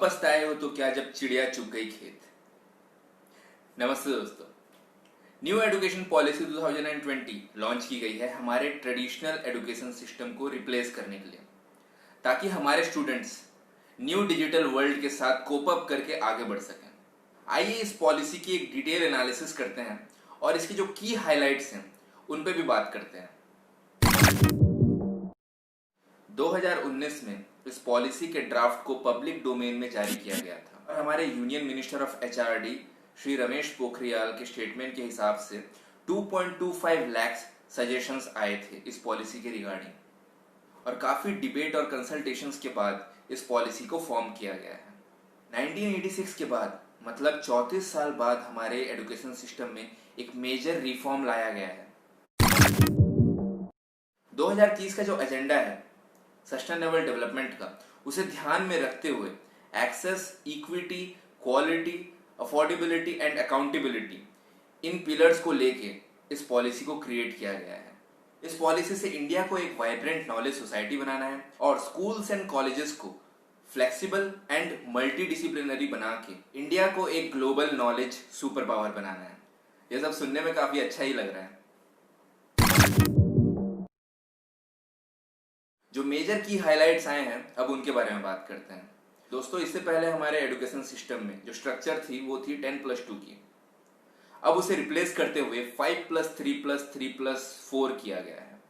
पछताए हो तो क्या जब चिड़िया चुग गई खेत। नमस्ते दोस्तों, न्यू एजुकेशन पॉलिसी 2020 लॉन्च की गई है हमारे ट्रेडिशनल एजुकेशन सिस्टम को रिप्लेस करने के लिए, ताकि हमारे स्टूडेंट्स न्यू डिजिटल वर्ल्ड के साथ कोप अप करके आगे बढ़ सकें। आइए इस पॉलिसी की एक डिटेल एनालिसिस करते हैं और इसकी जो की हाइलाइट्स हैं उन पे भी बात करते हैं। 2019 में इस पॉलिसी के ड्राफ्ट को पब्लिक डोमेन में जारी किया गया था और हमारे union minister of HRD Shri Ramesh Pokhriyal के स्टेटमेंट के हिसाब से 2.25 लाख सजेशंस आए थे इस पॉलिसी के रिगार्डिंग, और काफी डिबेट और कंसल्टेशंस के बाद इस पॉलिसी को फॉर्म किया गया है। 1986 के बाद मतलब 34 साल बाद हमारे एजुकेशन सिस्टम में एक मेजर रिफॉर्म लाया गया है। 2030 का जो एजेंडा है सस्टेनेबल डेवलपमेंट का, उसे ध्यान में रखते हुए access, equity, quality, affordability and accountability, इन पिलर्स को लेके इस पॉलिसी को क्रिएट किया गया है। इस पॉलिसी से इंडिया को एक वाइब्रेंट नॉलेज सोसाइटी बनाना है और स्कूल्स एंड कॉलेजेस को फ्लेक्सिबल एंड मल्टी डिसिप्लिनरी बना के इंडिया को एक ग्लोबल नॉलेज सुपर पावर बनाना है। यह सब सुनने में काफी अच्छा ही लग रहा है। जो मेजर की हाइलाइट्स आए हैं अब उनके बारे में बात करते हैं। दोस्तों, इससे पहले हमारे एजुकेशन सिस्टम में जो स्ट्रक्चर थी वो थी 10+2 की। अब उसे रिप्लेस करते हुए 5+3+3+4 किया गया है।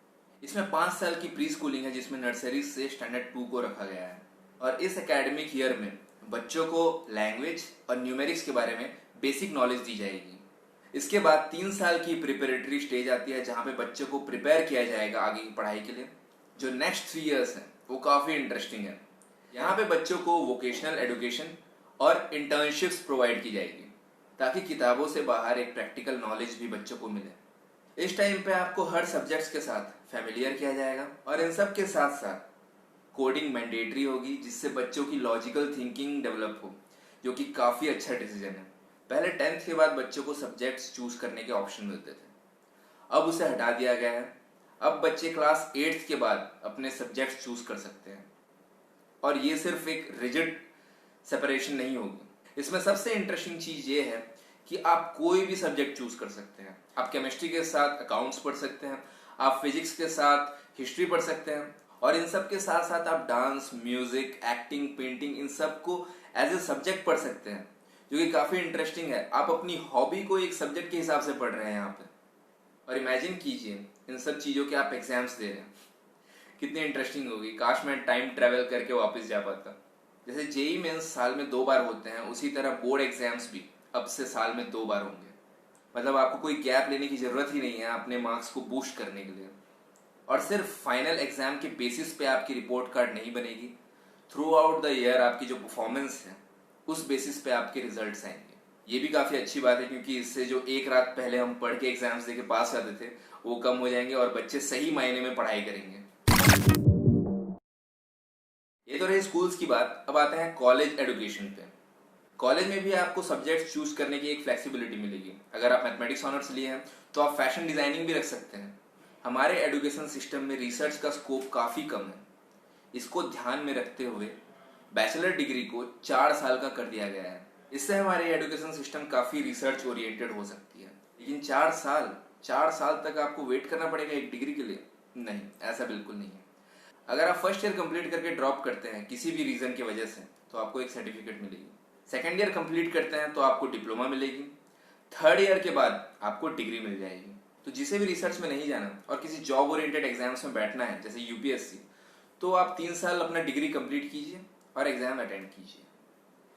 इसमें 5 साल की प्री स्कूलिंग है जिसमें नर्सरी से स्टैंडर्ड 2 को रखा गया है, और इस एकेडमिक ईयर में बच्चों को लैंग्वेज और न्यूमेरिक्स के बारे में बेसिक नॉलेज दी जाएगी। इसके बाद 3 साल की प्रिपरेटरी स्टेज आती है जहां पे बच्चों को प्रिपेयर किया जाएगा आगे की पढ़ाई के लिए। जो नेक्स्ट 3 इयर्स है वो काफी इंटरेस्टिंग है। यहाँ पे बच्चों को वोकेशनल एजुकेशन और इंटर्नशिप्स प्रोवाइड की जाएगी ताकि किताबों से बाहर एक प्रैक्टिकल नॉलेज भी बच्चों को मिले। इस टाइम पे आपको हर सब्जेक्ट्स के साथ फैमिलियर किया जाएगा और इन सब के साथ साथ कोडिंग मैंडेटरी होगी जिससे बच्चों की लॉजिकल थिंकिंग डेवलप हो, जो कि काफी अच्छा डिसीजन है। पहले 10th के बाद बच्चों को सब्जेक्ट्स चूज करने के ऑप्शन मिलते थे, अब उसे हटा दिया गया है। अब बच्चे क्लास 8th के बाद अपने सब्जेक्ट्स चूज कर सकते हैं, और ये सिर्फ एक रिजिड सेपरेशन नहीं होगी। इसमें सबसे इंटरेस्टिंग चीज ये है कि आप कोई भी सब्जेक्ट चूज कर सकते हैं। आप केमिस्ट्री के साथ अकाउंट्स पढ़ सकते हैं, आप फिजिक्स के साथ हिस्ट्री पढ़ सकते हैं, और इन सब के साथ साथ आप डांस, म्यूजिक, एक्टिंग, पेंटिंग, इन सब को एज ए सब्जेक्ट पढ़ सकते हैं, जो कि काफी इंटरेस्टिंग है। आप अपनी हॉबी को एक सब्जेक्ट के हिसाब से पढ़ रहे हैं यहाँ पे। और इमेजिन कीजिए इन सब चीजों के आप एग्जाम्स दे रहे हैं, कितनी इंटरेस्टिंग होगी। काश मैं टाइम ट्रेवल करके वापस जा पाता। जैसे जेई मेंस साल में 2 बार होते हैं, उसी तरह बोर्ड एग्जाम्स भी अब से साल में 2 बार होंगे। मतलब आपको कोई गैप लेने की जरूरत ही नहीं है अपने मार्क्स को बूस्ट करने के लिए। और सिर्फ फाइनल एग्जाम के बेसिस पे आपकी रिपोर्ट कार्ड नहीं बनेगी, थ्रू आउट द ईयर आपकी जो परफॉर्मेंस है उस बेसिस पे आपके रिजल्ट्स आएंगे। ये भी काफी अच्छी बात है, क्योंकि इससे जो एक रात पहले हम पढ़ के एग्जाम्स देके पास जाते थे वो कम हो जाएंगे और बच्चे सही मायने में पढ़ाई करेंगे। ये तो रही स्कूल्स की बात। अब आते हैं कॉलेज एजुकेशन पे। कॉलेज में भी आपको सब्जेक्ट्स चूज करने की एक फ्लेक्सिबिलिटी मिलेगी। अगर आप मैथमेटिक्स ऑनर्स लिए हैं तो आप फैशन डिजाइनिंग भी रख सकते हैं। हमारे एजुकेशन सिस्टम में रिसर्च का स्कोप काफी कम है। इसको ध्यान में रखते हुए बैचलर डिग्री को 4 साल का कर दिया गया है। इससे हमारी एजुकेशन सिस्टम काफी रिसर्च ओरिएंटेड हो सकती है। लेकिन 4 साल तक आपको वेट करना पड़ेगा एक डिग्री के लिए? नहीं, ऐसा बिल्कुल नहीं है। अगर आप फर्स्ट ईयर कंप्लीट करके ड्रॉप करते हैं किसी भी रीजन की वजह से तो आपको एक सर्टिफिकेट मिलेगी। सेकेंड ईयर कंप्लीट करते हैं तो आपको डिप्लोमा मिलेगी। थर्ड ईयर के बाद आपको डिग्री मिल जाएगी। तो जिसे भी रिसर्च में नहीं जाना और किसी जॉब ओरिएंटेड एग्जाम्स में बैठना है जैसे यूपीएससी, तो आप 3 साल अपना डिग्री कंप्लीट कीजिए और एग्जाम अटेंड कीजिए।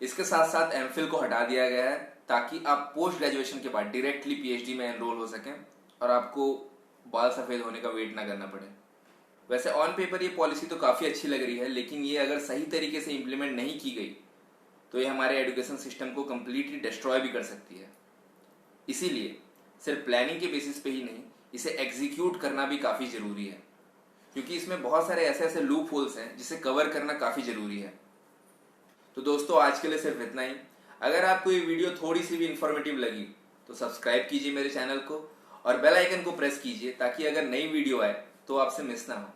इसके साथ साथ एमफिल को हटा दिया गया है ताकि आप पोस्ट ग्रेजुएशन के बाद डायरेक्टली पीएचडी में एनरोल हो सकें और आपको बाल सफेद होने का वेट ना करना पड़े। वैसे ऑन पेपर ये पॉलिसी तो काफी अच्छी लग रही है, लेकिन ये अगर सही तरीके से इंप्लीमेंट नहीं की गई तो ये हमारे एजुकेशन सिस्टम को कंप्लीटली डिस्ट्रॉय भी कर सकती है। इसीलिए सिर्फ प्लानिंग के बेसिस पे ही नहीं, इसे एग्जीक्यूट करना भी काफी जरूरी है, क्योंकि इसमें बहुत सारे ऐसे लूप होल्स हैं जिसे कवर करना काफी जरूरी है। तो दोस्तों, आज के लिए सिर्फ इतना ही। अगर आपको ये वीडियो थोड़ी सी भी इंफॉर्मेटिव लगी तो सब्सक्राइब कीजिए मेरे चैनल को और बेल आइकन को प्रेस कीजिए ताकि अगर नई वीडियो आए तो आपसे मिस ना हो।